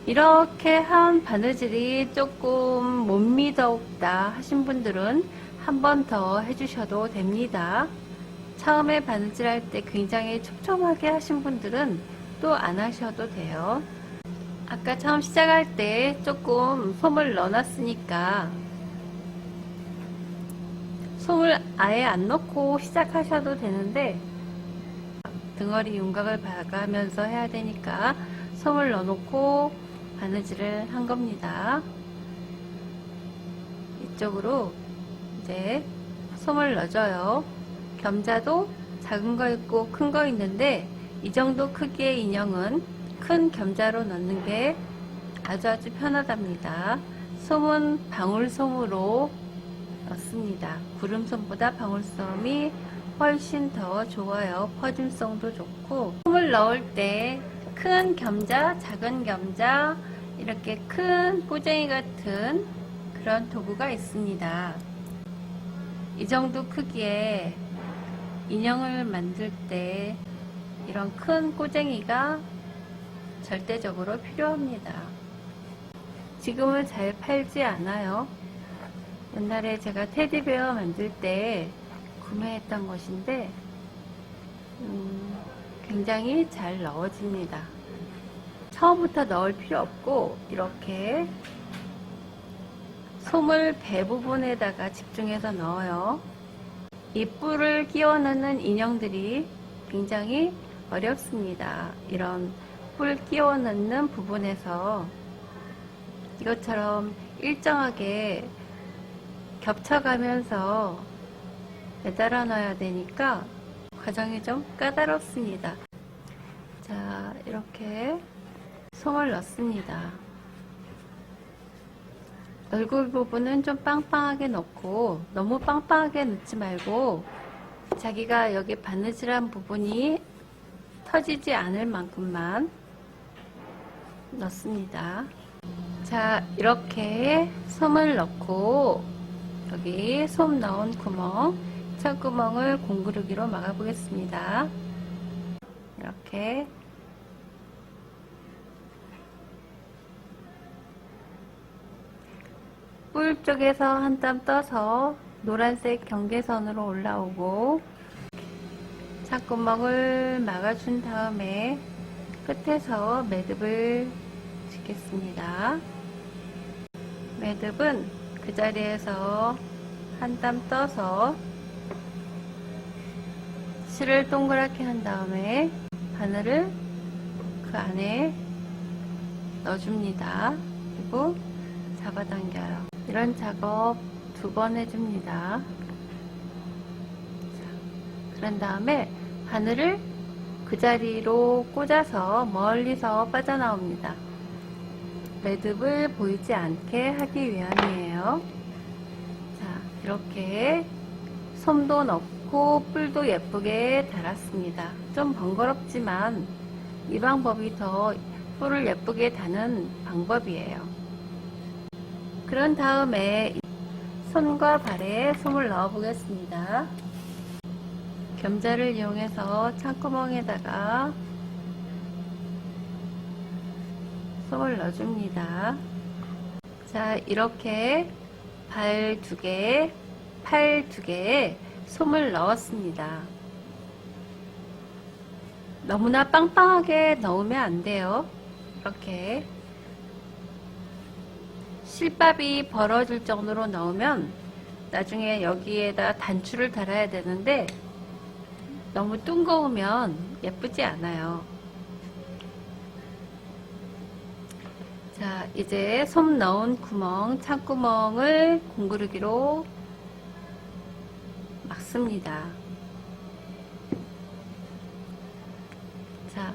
이렇게 한 바느질이 조금 몸이 더욱다 하신 분들은 한 번 더 해주셔도 됩니다. 처음에 바느질 할 때 굉장히 촘촘하게 하신 분들은 또 안 하셔도 돼요. 아까 처음 시작할 때 조금 솜을 넣어놨으니까 솜을 아예 안 넣고 시작하셔도 되는데 등허리 윤곽을 봐가면서 해야 되니까 솜을 넣어놓고 바느질을 한 겁니다. 이쪽으로 이제 솜을 넣어줘요. 겸자도 작은 거 있고 큰 거 있는데 이 정도 크기의 인형은 큰 겸자로 넣는 게 아주 편하답니다. 솜은 방울솜으로 넣습니다. 구름솜보다 방울솜이 훨씬 더 좋아요. 퍼짐성도 좋고 솜을 넣을 때 큰 겸자, 작은 겸자 이렇게 큰 꼬쟁이 같은 그런 도구가 있습니다. 이 정도 크기의 인형을 만들 때 이런 큰 꼬쟁이가 절대적으로 필요합니다. 지금은 잘 팔지 않아요. 옛날에 제가 테디베어 만들 때 구매했던 것인데 굉장히 잘 넣어집니다. 처음부터 넣을 필요 없고 이렇게 솜을 배 부분에다가 집중해서 넣어요. 이 뿔을 끼워 넣는 인형들이 굉장히 어렵습니다. 이런 뿔 끼워 넣는 부분에서 이것처럼 일정하게 겹쳐가면서 매달아 놔야 되니까 과정이 좀 까다롭습니다. 자, 이렇게 솜을 넣습니다. 얼굴 부분은 좀 빵빵하게 넣고 너무 빵빵하게 넣지 말고 자기가 여기 바느질한 부분이 터지지 않을 만큼만 넣습니다. 자, 이렇게 솜을 넣고 여기 솜 넣은 구멍, 찬구멍을 공구르기로 막아 보겠습니다. 이렇게 뿔 쪽에서 한 땀 떠서 노란색 경계선으로 올라오고 찬구멍을 막아준 다음에 끝에서 매듭을 짓겠습니다. 매듭은 그 자리에서 한 땀 떠서 실을 동그랗게 한 다음에 바늘을 그 안에 넣어줍니다. 그리고 잡아당겨요. 이런 작업 2번 해줍니다. 그런 다음에 바늘을 그 자리로 꽂아서 멀리서 빠져나옵니다. 매듭을 보이지 않게 하기 위함이에요. 자, 이렇게 솜도 넣고 뿔도 예쁘게 달았습니다. 좀 번거롭지만 이 방법이 더 뿔을 예쁘게 다는 방법이에요. 그런 다음에 손과 발에 솜을 넣어 보겠습니다. 겸자를 이용해서 찬구멍에다가 솜을 넣어줍니다. 자, 이렇게 발 2개, 팔 2개에 솜을 넣었습니다. 너무나 빵빵하게 넣으면 안 돼요. 이렇게 실밥이 벌어질 정도로 넣으면 나중에 여기에다 단추를 달아야 되는데 너무 둥거우면 예쁘지 않아요. 자, 이제 솜 넣은 구멍, 찬구멍을 공구르기로 막습니다. 자,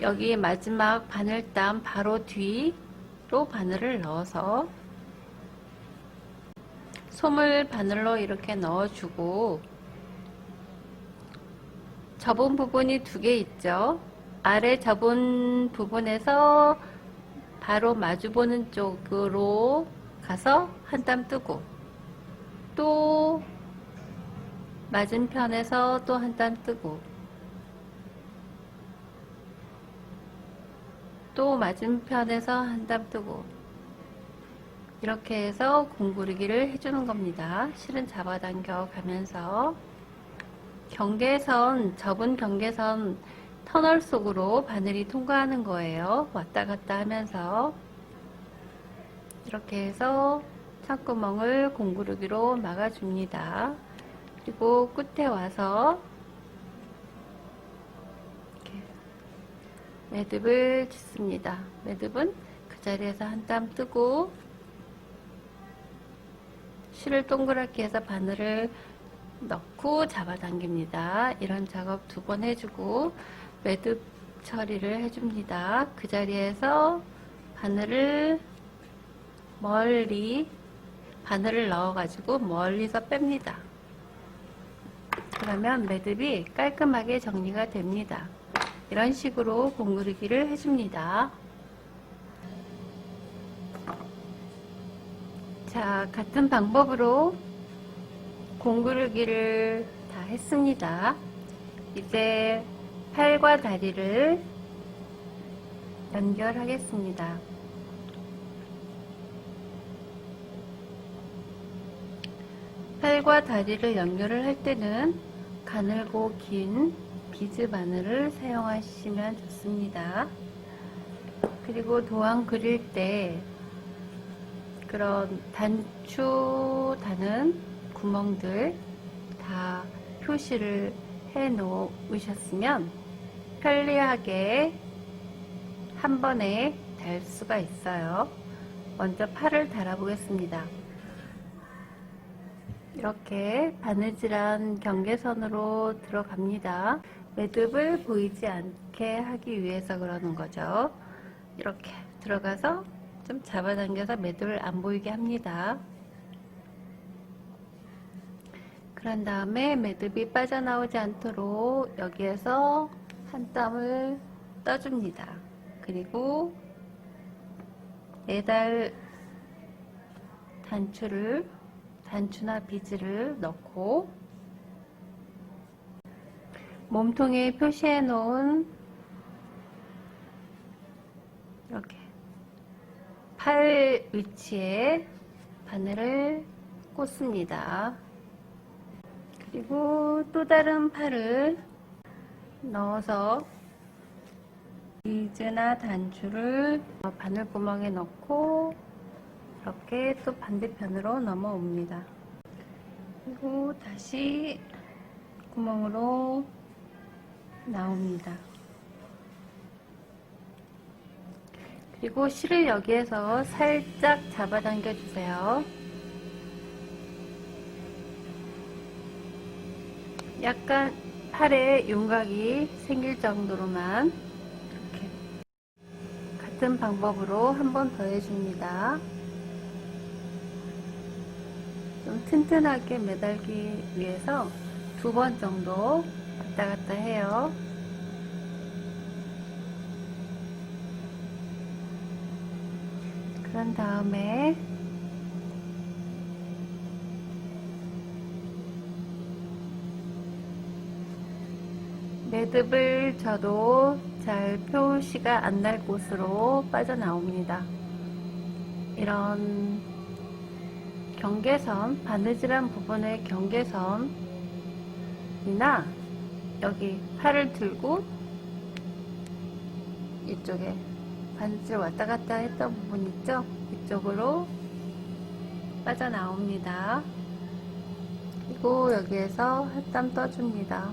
여기 마지막 바늘땀 바로 뒤로 바늘을 넣어서 솜을 바늘로 이렇게 넣어주고 접은 부분이 2개 있죠. 아래 접은 부분에서 바로 마주보는 쪽으로 가서 한 땀 뜨고 또 맞은편에서 또 한 땀 뜨고 또 맞은편에서 한 땀 뜨고 이렇게 해서 공구르기를 해주는 겁니다. 실은 잡아당겨 가면서 경계선, 접은 경계선 터널 속으로 바늘이 통과하는 거예요. 왔다 갔다 하면서 이렇게 해서 창구멍을 공구르기로 막아줍니다. 그리고 끝에 와서 이렇게 매듭을 짓습니다. 매듭은 그 자리에서 한 땀 뜨고 실을 동그랗게 해서 바늘을 넣고 잡아당깁니다. 이런 작업 2번 해주고 매듭 처리를 해줍니다. 그 자리에서 바늘을 멀리 바늘을 넣어가지고 멀리서 뺍니다. 그러면 매듭이 깔끔하게 정리가 됩니다. 이런 식으로 공구르기를 해줍니다. 자, 같은 방법으로 공구르기를 다 했습니다. 이제 팔과 다리를 연결하겠습니다. 팔과 다리를 연결을 할 때는 가늘고 긴 비즈 바늘을 사용하시면 좋습니다. 그리고 도안 그릴 때 그런 단추 다는 구멍들 다 표시를 해 놓으셨으면 편리하게 한 번에 달 수가 있어요. 먼저 팔을 달아 보겠습니다. 이렇게 바느질한 경계선으로 들어갑니다. 매듭을 보이지 않게 하기 위해서 그러는 거죠. 이렇게 들어가서 좀 잡아당겨서 매듭을 안 보이게 합니다. 그런 다음에 매듭이 빠져나오지 않도록 여기에서 한 땀을 떠줍니다. 그리고 매달 단추나 비즈를 넣고 몸통에 표시해 놓은 이렇게 팔 위치에 바늘을 꽂습니다. 그리고 또 다른 팔을 넣어서 비즈나 단추를 바늘구멍에 넣고 이렇게 또 반대편으로 넘어옵니다. 그리고 다시 구멍으로 나옵니다. 그리고 실을 여기에서 살짝 잡아당겨 주세요. 약간 팔에 윤곽이 생길 정도로만 이렇게 같은 방법으로 한 번 더 해줍니다. 좀 튼튼하게 매달기 위해서 2번 정도 왔다 갔다 해요. 그런 다음에 매듭을 져도 잘 표시가 안 날 곳으로 빠져나옵니다. 이런 경계선, 바느질한 부분의 경계선이나 여기 팔을 들고 이쪽에 바느질 왔다 갔다 했던 부분 있죠? 이쪽으로 빠져나옵니다. 그리고 여기에서 한 땀 떠줍니다.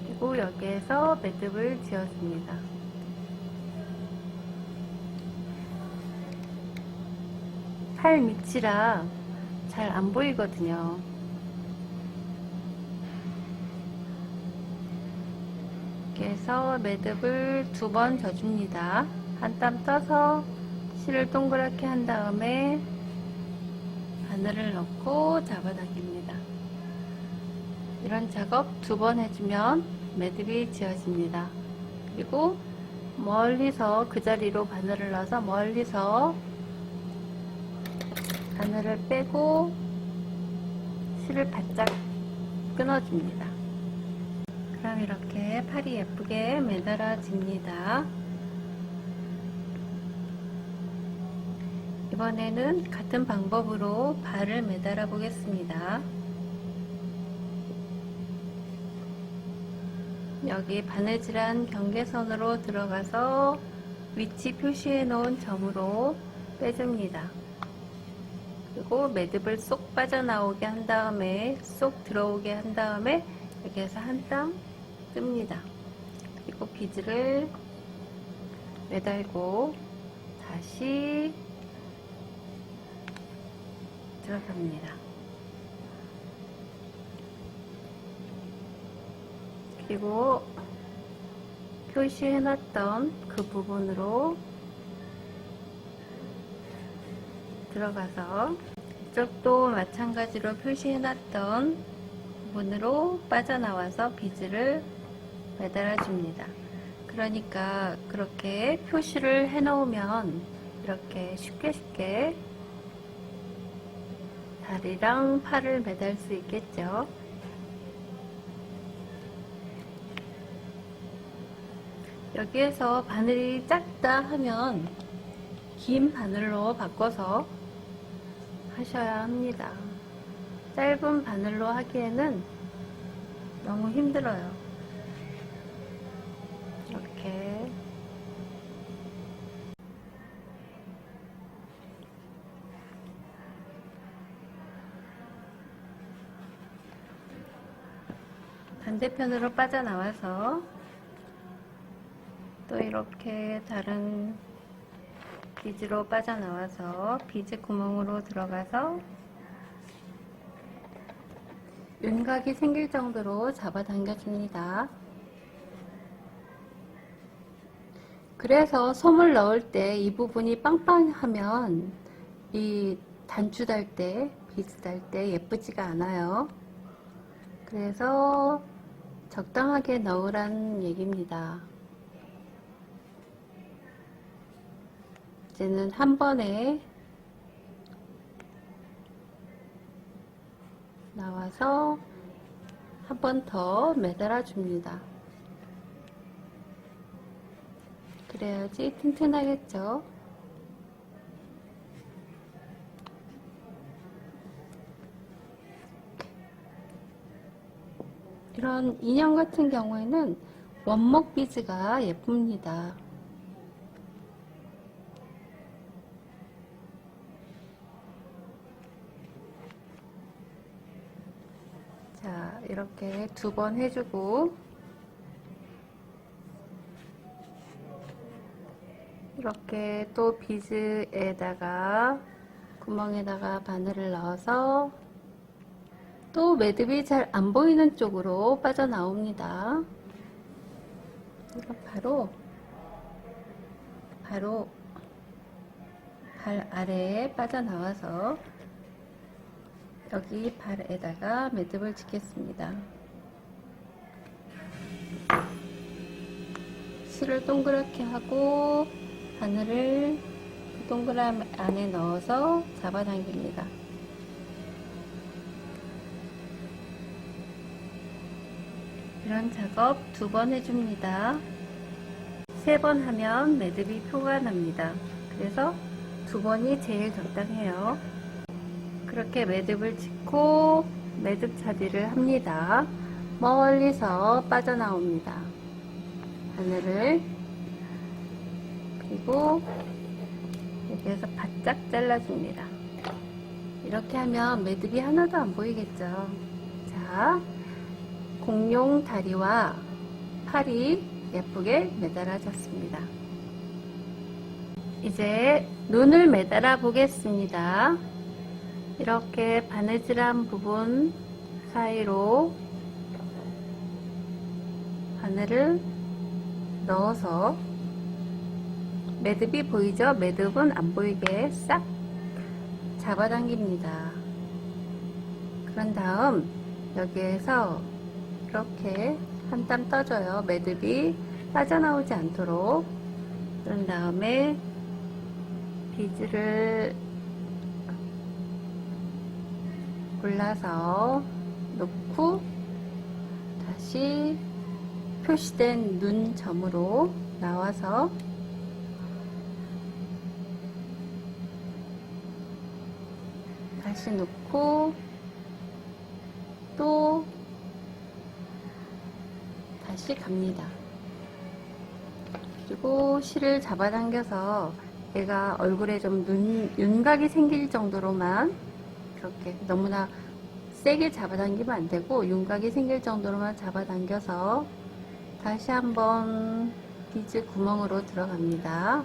그리고 여기에서 매듭을 지어줍니다. 팔 밑이라 잘 안 보이거든요. 이렇게 해서 매듭을 2번 져줍니다. 한 땀 떠서 실을 동그랗게 한 다음에 바늘을 넣고 잡아당깁니다. 이런 작업 2번 해주면 매듭이 지어집니다. 그리고 멀리서 그 자리로 바늘을 넣어서 멀리서 바늘을 빼고 실을 바짝 끊어줍니다. 그럼 이렇게 팔이 예쁘게 매달아집니다. 이번에는 같은 방법으로 발을 매달아 보겠습니다. 여기 바느질한 경계선으로 들어가서 위치 표시해 놓은 점으로 빼줍니다. 그리고 매듭을 쏙 빠져나오게 한 다음에 쏙 들어오게 한 다음에 여기에서 한 땀 뜹니다. 그리고 비즈를 매달고 다시 들어갑니다. 그리고 표시해 놨던 그 부분으로 들어가서 이쪽도 마찬가지로 표시해 놨던 부분으로 빠져나와서 비즈를 매달아 줍니다. 그러니까 그렇게 표시를 해 놓으면 이렇게 쉽게 다리랑 팔을 매달 수 있겠죠. 여기에서 바늘이 작다 하면 긴 바늘로 바꿔서 하셔야 합니다. 짧은 바늘로 하기에는 너무 힘들어요. 이렇게 반대편으로 빠져나와서 또 이렇게 다른 비즈로 빠져나와서 비즈 구멍으로 들어가서 윤곽이 생길 정도로 잡아당겨 줍니다. 그래서 솜을 넣을 때 이 부분이 빵빵하면 이 단추 달 때, 비즈 달 때 예쁘지가 않아요. 그래서 적당하게 넣으란 얘기입니다. 이제는 한 번에 나와서 한 번 더 매달아 줍니다. 그래야지 튼튼하겠죠. 이런 인형 같은 경우에는 원목 비즈가 예쁩니다. 자, 이렇게 두 번 해주고 이렇게 또 비즈에다가 구멍에다가 바늘을 넣어서 또 매듭이 잘 안 보이는 쪽으로 빠져나옵니다. 이거 바로 발 아래에 빠져나와서 여기 발에다가 매듭을 짓겠습니다. 실을 동그랗게 하고 바늘을 그 동그란 안에 넣어서 잡아당깁니다. 이런 작업 두 번 해줍니다. 세 번 하면 매듭이 표가 납니다. 그래서 두 번이 제일 적당해요. 그렇게 매듭을 짓고 매듭 차지를 합니다. 멀리서 빠져나옵니다. 바늘을 그리고 여기에서 바짝 잘라줍니다. 이렇게 하면 매듭이 하나도 안 보이겠죠. 자, 공룡 다리와 팔이 예쁘게 매달아졌습니다. 이제 눈을 매달아 보겠습니다. 이렇게 바느질한 부분 사이로 바늘을 넣어서 매듭이 보이죠? 매듭은 안 보이게 싹 잡아당깁니다. 그런 다음 여기에서 이렇게 한 땀 떠줘요. 매듭이 빠져나오지 않도록. 그런 다음에 비즈를 골라서 놓고 다시 표시된 눈 점으로 나와서 다시 놓고 또 다시 갑니다. 그리고 실을 잡아당겨서 얘가 얼굴에 좀 윤곽이 생길 정도로만, 그렇게 너무나 세게 잡아당기면 안 되고 윤곽이 생길 정도로만 잡아당겨서 다시 한번 비즈 구멍으로 들어갑니다.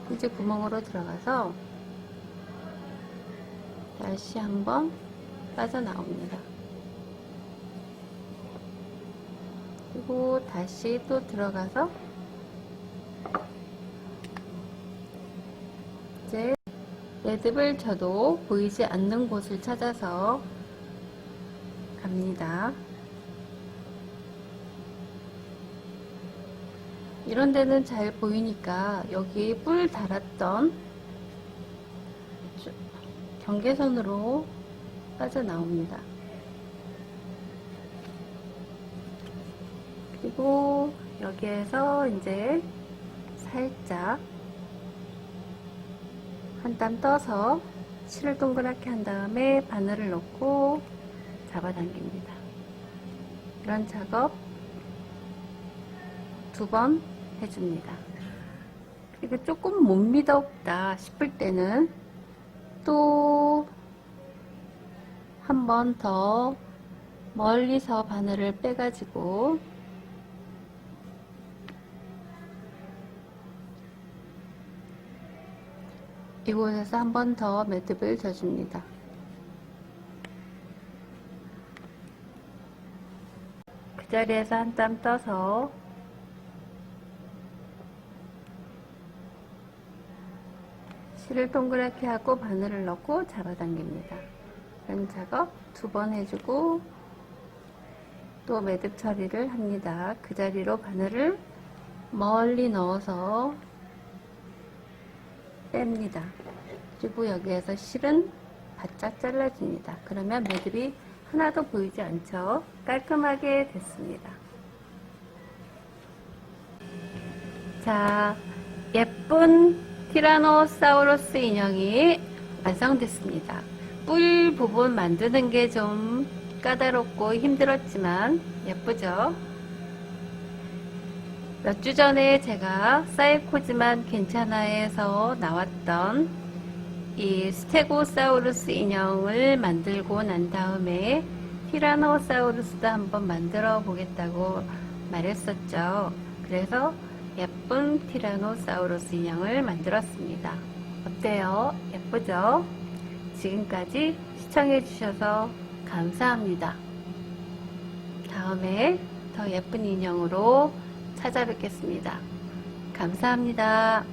비즈 구멍으로 들어가서 다시 한번 빠져나옵니다. 그리고 다시 또 들어가서 이제 매듭을 쳐도 보이지 않는 곳을 찾아서 갑니다. 이런 데는 잘 보이니까 여기 뿔 달았던 경계선으로 빠져나옵니다. 그리고 여기에서 이제 살짝 한 땀 떠서 실을 동그랗게 한 다음에 바늘을 넣고 잡아당깁니다. 이런 작업 2번 해줍니다. 그리고 조금 못 미덥다 싶을 때는 또 한 번 더 멀리서 바늘을 빼가지고 이곳에서 한 번 더 매듭을 져줍니다. 그 자리에서 한 땀 떠서 실을 동그랗게 하고 바늘을 넣고 잡아당깁니다. 이런 작업 2번 해주고 또 매듭 처리를 합니다. 그 자리로 바늘을 멀리 넣어서 뺍니다. 그리고 여기에서 실은 바짝 잘라줍니다. 그러면 매듭이 하나도 보이지 않죠? 깔끔하게 됐습니다. 자, 예쁜 티라노사우루스 인형이 완성됐습니다. 뿔 부분 만드는 게 좀 까다롭고 힘들었지만 예쁘죠? 몇 주 전에 제가 사이코지만 괜찮아에서 나왔던 이 스테고사우루스 인형을 만들고 난 다음에 티라노사우루스도 한번 만들어 보겠다고 말했었죠. 그래서 예쁜 티라노사우루스 인형을 만들었습니다. 어때요? 예쁘죠? 지금까지 시청해 주셔서 감사합니다. 다음에 더 예쁜 인형으로 찾아뵙겠습니다. 감사합니다.